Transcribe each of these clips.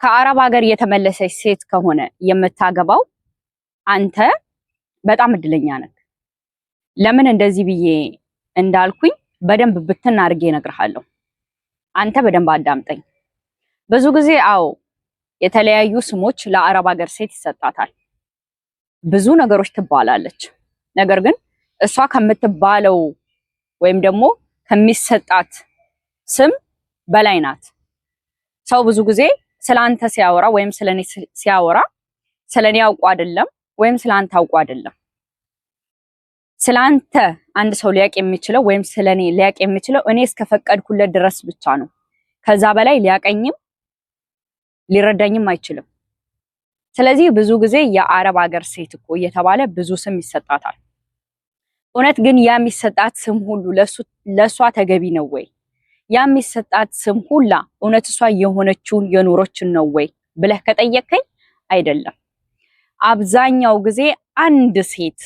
ከአረብ ሀገር የተመለሰች ሴት ከሆነ የምታገባው አንተ በጣም እድለኛ ነህ። ለምን እንደዚህ ብዬ እንዳልኩኝ በደንብ ብትን አድርጌ እነግርሃለሁ። አንተ በደንብ አዳምጠኝ። ብዙ ጊዜ የተለያዩ ስሞች ለአረብ ሀገር ሴት ይሰጣታል። ብዙ ነገሮች ትባላለች። ነገር ግን እሷ ከምትባለው ወይም ደግሞ ከሚሰጣት ስም በላይ ናት። ሰው ብዙ ጊዜ ስላንተ ሲያወራ ወይም ስለኔ ሲያወራ ስለኔ አውቆ አይደለም ወይም ስላንተ አውቆ አይደለም። ስላንተ አንድ ሰው ሊያቅ የሚችለው ወይም ስለኔ ሊያቅ የሚችለው እኔ እስከፈቀድኩለት ድረስ ብቻ ነው። ከዛ በላይ ሊያቀኝም ሊረዳኝም አይችልም። ስለዚህ ብዙ ጊዜ የአረብ ሀገር ሴት እኮ እየተባለ ብዙ ስም ይሰጣታል። እውነት ግን ያ የሚሰጣት ስም ሁሉ ለሷ ተገቢ ነው ወይ? ያ የሚሰጣት ስም ሁላ እውነት እሷ የሆነችውን የኖሮችን ነው ወይ ብለህ ከጠየቀኝ አይደለም። አብዛኛው ጊዜ አንድ ሴት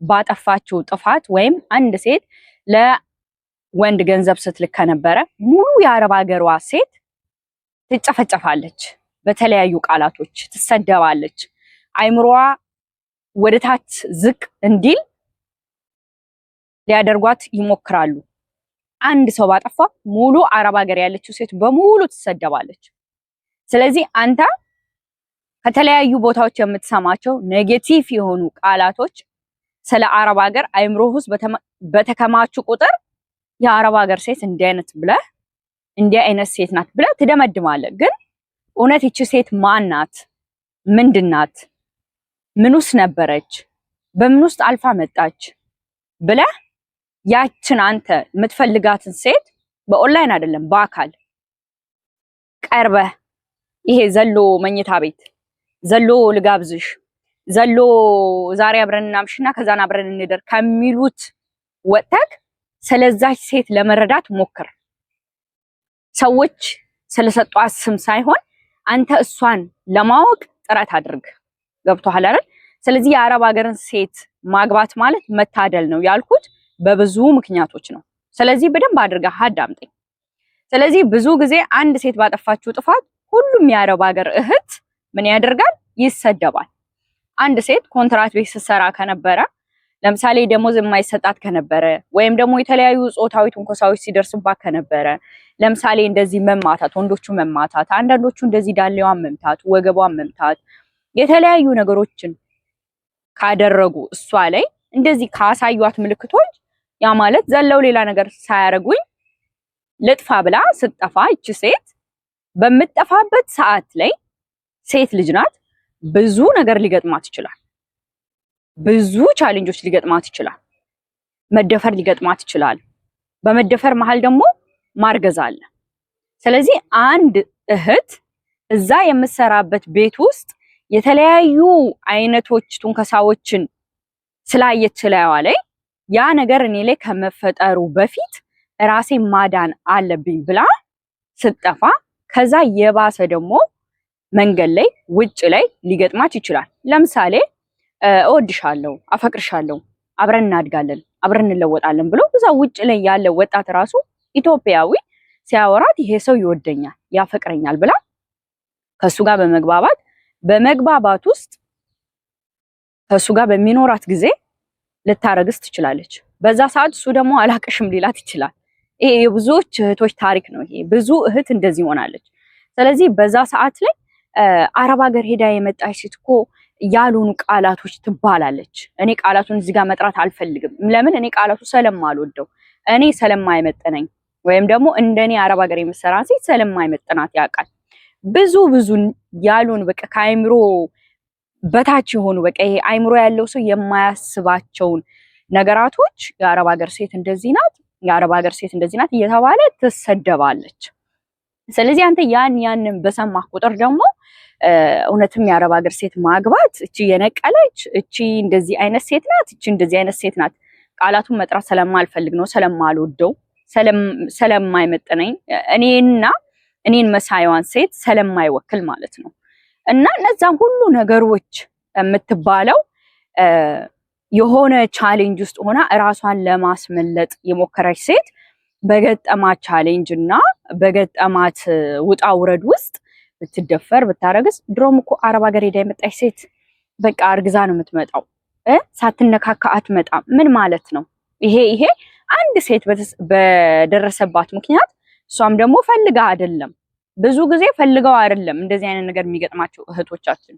ባጠፋችው ጥፋት ወይም አንድ ሴት ለወንድ ገንዘብ ስትልክ ከነበረ ሙሉ የአረብ ሀገሯ ሴት ትጨፈጨፋለች፣ በተለያዩ ቃላቶች ትሰደባለች፣ አይምሮዋ ወደታች ዝቅ እንዲል ሊያደርጓት ይሞክራሉ። አንድ ሰው ባጠፋ ሙሉ አረብ ሀገር ያለችው ሴት በሙሉ ትሰደባለች። ስለዚህ አንተ ከተለያዩ ቦታዎች የምትሰማቸው ኔጌቲቭ የሆኑ ቃላቶች ስለ አረብ ሀገር አይምሮ ውስጥ በተከማቹ ቁጥር የአረብ ሀገር ሴት እንዲህ አይነት ሴት ናት ብለህ ትደመድማለህ። ግን እውነት ይቺ ሴት ማን ናት? ምንድን ናት? ምን ውስጥ ነበረች? በምን ውስጥ አልፋ መጣች ብለህ ያችን አንተ የምትፈልጋትን ሴት በኦንላይን አይደለም በአካል ቀርበህ ይሄ ዘሎ መኝታ ቤት ዘሎ ልጋብዝሽ ዘሎ ዛሬ አብረን እናምሽና ከዛና አብረን እንደር ከሚሉት ወጥተህ ስለዛች ሴት ለመረዳት ሞክር። ሰዎች ስለሰጧት ስም ሳይሆን አንተ እሷን ለማወቅ ጥረት አድርግ። ገብቶሃል አይደል? ስለዚህ የአረብ ሀገርን ሴት ማግባት ማለት መታደል ነው ያልኩት በብዙ ምክንያቶች ነው። ስለዚህ በደንብ አድርገህ አዳምጠኝ። ስለዚህ ብዙ ጊዜ አንድ ሴት ባጠፋችው ጥፋት ሁሉም የአረብ ሀገር እህት ምን ያደርጋል? ይሰደባል። አንድ ሴት ኮንትራት ቤት ስትሰራ ከነበረ ለምሳሌ ደሞዝ የማይሰጣት ከነበረ ወይም ደግሞ የተለያዩ ጾታዊ ትንኮሳዎች ሲደርስባት ከነበረ ለምሳሌ እንደዚህ መማታት፣ ወንዶቹ መማታት፣ አንዳንዶቹ እንደዚህ ዳሌዋን መምታት፣ ወገቧን መምታት፣ የተለያዩ ነገሮችን ካደረጉ እሷ ላይ እንደዚህ ካሳዩት ምልክቶች ያ ማለት ዘለው ሌላ ነገር ሳያረጉኝ ልጥፋ ብላ ስትጠፋ እቺ ሴት በምትጠፋበት ሰዓት ላይ ሴት ልጅ ናት፣ ብዙ ነገር ሊገጥማት ይችላል። ብዙ ቻሌንጆች ሊገጥማት ይችላል። መደፈር ሊገጥማት ይችላል። በመደፈር መሃል ደግሞ ማርገዝ አለ። ስለዚህ አንድ እህት እዛ የምትሰራበት ቤት ውስጥ የተለያዩ አይነቶች ትንከሳዎችን ስላየች ላይዋ ላይ ያ ነገር እኔ ላይ ከመፈጠሩ በፊት ራሴ ማዳን አለብኝ ብላ ስትጠፋ ከዛ የባሰ ደግሞ መንገድ ላይ ውጭ ላይ ሊገጥማት ይችላል። ለምሳሌ እወድሻለሁ፣ አፈቅርሻለሁ፣ አብረን እናድጋለን፣ አብረን እንለወጣለን ብሎ እዛ ውጭ ላይ ያለ ወጣት ራሱ ኢትዮጵያዊ ሲያወራት ይሄ ሰው ይወደኛል፣ ያፈቅረኛል ብላ ከሱ ጋር በመግባባት ውስጥ ከሱ ጋር በሚኖራት ጊዜ ልታረግዝ ትችላለች። በዛ ሰዓት እሱ ደግሞ አላቅሽም ሊላት ይችላል። ይሄ የብዙዎች እህቶች ታሪክ ነው። ይሄ ብዙ እህት እንደዚህ ሆናለች። ስለዚህ በዛ ሰዓት ላይ አረብ ሀገር ሄዳ የመጣች ሴት እኮ ያሉን ቃላቶች ትባላለች። እኔ ቃላቱን እዚህ ጋር መጥራት አልፈልግም። ለምን? እኔ ቃላቱ ስለማልወደው፣ እኔ ስለማይመጥነኝ፣ ወይም ደግሞ እንደኔ አረብ ሀገር የምትሰራ ሴት ስለማይመጥናት ያውቃል። ብዙ ያሉን በቃ ከአይምሮ በታች የሆኑ በቃ ይሄ አይምሮ ያለው ሰው የማያስባቸውን ነገራቶች የአረብ ሀገር ሴት እንደዚህ ናት፣ የአረብ ሀገር ሴት እንደዚህ ናት እየተባለ ትሰደባለች። ስለዚህ አንተ ያንን በሰማህ ቁጥር ደግሞ እውነትም የአረብ ሀገር ሴት ማግባት እቺ የነቀለች እቺ እንደዚህ አይነት ሴት ናት፣ እቺ እንደዚህ አይነት ሴት ናት ቃላቱን መጥራት ስለማልፈልግ ነው፣ ስለማልወደው፣ ስለማይመጥነኝ እኔን መሳይዋን ሴት ስለማይወክል ማለት ነው። እና እነዛን ሁሉ ነገሮች የምትባለው የሆነ ቻሌንጅ ውስጥ ሆና እራሷን ለማስመለጥ የሞከረች ሴት በገጠማት ቻሌንጅ እና በገጠማት ውጣ ውረድ ውስጥ ብትደፈር ብታረግዝ ድሮም እኮ አረብ ሀገር ሄዳ የመጣች ሴት በቃ አርግዛ ነው የምትመጣው። ሳትነካካ አትመጣም። ምን ማለት ነው ይሄ? አንድ ሴት በደረሰባት ምክንያት እሷም ደግሞ ፈልጋ አይደለም፣ ብዙ ጊዜ ፈልገው አይደለም እንደዚህ አይነት ነገር የሚገጥማቸው እህቶቻችን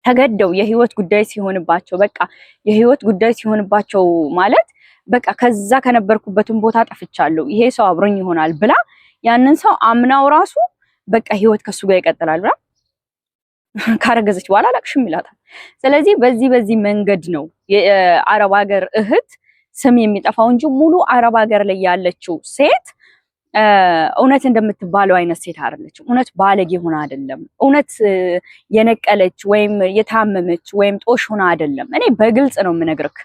ተገደው የህይወት ጉዳይ ሲሆንባቸው፣ በቃ የህይወት ጉዳይ ሲሆንባቸው ማለት በቃ ከዛ ከነበርኩበትን ቦታ ጠፍቻለሁ ይሄ ሰው አብሮኝ ይሆናል ብላ ያንን ሰው አምናው ራሱ በቃ ህይወት ከሱ ጋር ይቀጥላል ብላ ካረገዘች በኋላ አላቅሽም ይላታል። ስለዚህ በዚህ መንገድ ነው የአረብ ሀገር እህት ስም የሚጠፋው እንጂ ሙሉ አረብ ሀገር ላይ ያለችው ሴት እውነት እንደምትባለው አይነት ሴት አይደለችም። እውነት ባለጌ ሆና አይደለም። እውነት የነቀለች ወይም የታመመች ወይም ጦሽ ሆና አይደለም። እኔ በግልጽ ነው የምነግርክ።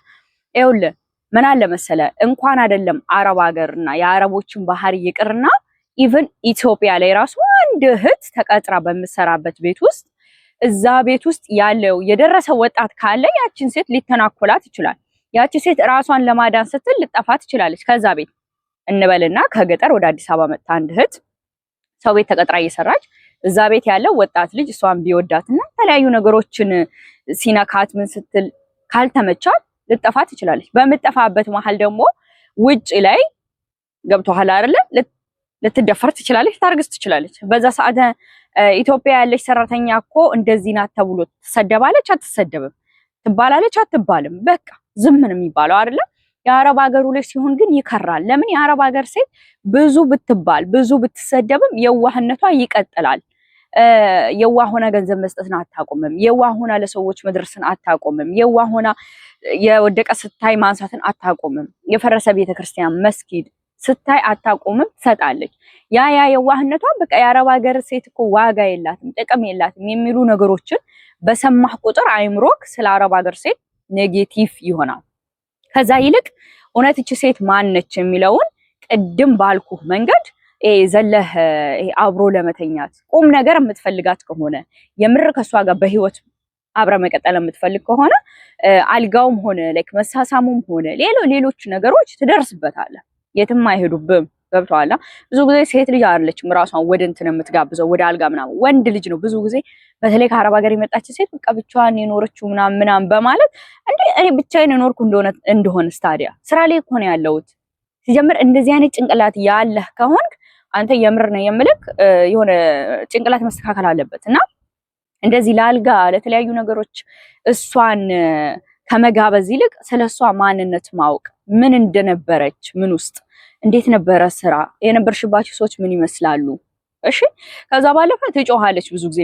ይኸውልህ ምን አለ መሰለ እንኳን አይደለም አረብ ሀገርና የአረቦችን ባህሪ ይቅርና ኢቭን ኢትዮጵያ ላይ ራሱ አንድ እህት ተቀጥራ በምትሰራበት ቤት ውስጥ እዛ ቤት ውስጥ ያለው የደረሰ ወጣት ካለ ያችን ሴት ሊተናኮላት ይችላል። ያቺ ሴት ራሷን ለማዳን ስትል ልጠፋ ትችላለች ከዛ ቤት እንበልና ከገጠር ወደ አዲስ አበባ መጣ አንድ እህት ሰው ቤት ተቀጥራ እየሰራች እዛ ቤት ያለው ወጣት ልጅ እሷን ቢወዳትና የተለያዩ ነገሮችን ሲነካት ምን ስትል ካልተመቻት ልጠፋ ትችላለች። በምትጠፋበት መሀል ደግሞ ውጭ ላይ ገብቶሃል አይደለ ልትደፈር ትችላለች፣ ታርግዝ ትችላለች። በዛ ሰዓት ኢትዮጵያ ያለች ሰራተኛ እኮ እንደዚህ ናት ተብሎ ትሰደባለች አትሰደብም? ትባላለች አትባልም? በቃ ዝም ነው የሚባለው አይደለ? የአረብ ሀገሩ ላይ ሲሆን ግን ይከራል። ለምን? የአረብ ሀገር ሴት ብዙ ብትባል ብዙ ብትሰደብም የዋህነቷ ይቀጥላል። የዋህ ሆና ገንዘብ መስጠትን አታቆምም። የዋህ ሆና ለሰዎች መድረስን አታቆምም። የዋህ ሆና የወደቀ ስታይ ማንሳትን አታቆምም። የፈረሰ ቤተክርስቲያን መስጊድ ስታይ አታቆምም፣ ትሰጣለች። ያ የዋህነቷ በቃ የአረብ ሀገር ሴት እኮ ዋጋ የላትም ጥቅም የላትም የሚሉ ነገሮችን በሰማህ ቁጥር አይምሮክ ስለ አረብ ሀገር ሴት ኔጌቲቭ ይሆናል። ከዛ ይልቅ እውነት እቺ ሴት ማነች የሚለውን ቅድም ባልኩህ መንገድ ዘለህ አብሮ ለመተኛት ቁም ነገር የምትፈልጋት ከሆነ የምር ከሷ ጋር በህይወት አብረ መቀጠል የምትፈልግ ከሆነ አልጋውም ሆነ ላይክ መሳሳሙም ሆነ ሌሎች ነገሮች ትደርስበታለህ። የትም አይሄዱብም። ገብቶሃል? ብዙ ጊዜ ሴት ልጅ አይደለችም ራሷን ወደ እንትን የምትጋብዘው ወደ አልጋ ምናምን፣ ወንድ ልጅ ነው ብዙ ጊዜ። በተለይ ከአረብ ሀገር የመጣች ሴት በቃ ብቻዋን የኖረችው ምናምን በማለት እንዴ እኔ ብቻዬን የኖርኩ እንደሆነ ስታዲያ ስራ ላይ እኮ ነው ያለሁት። ሲጀምር እንደዚህ አይነት ጭንቅላት ያለህ ከሆንክ አንተ የምር ነው የምልክ የሆነ ጭንቅላት መስተካከል አለበት። እና እንደዚህ ለአልጋ ለተለያዩ ነገሮች እሷን ከመጋበዝ ይልቅ ስለሷ ማንነት ማወቅ፣ ምን እንደነበረች፣ ምን ውስጥ እንዴት ነበረ ስራ የነበርሽባቸው ሰዎች ምን ይመስላሉ። እሺ ከዛ ባለፈ ትጮሃለች ብዙ ጊዜ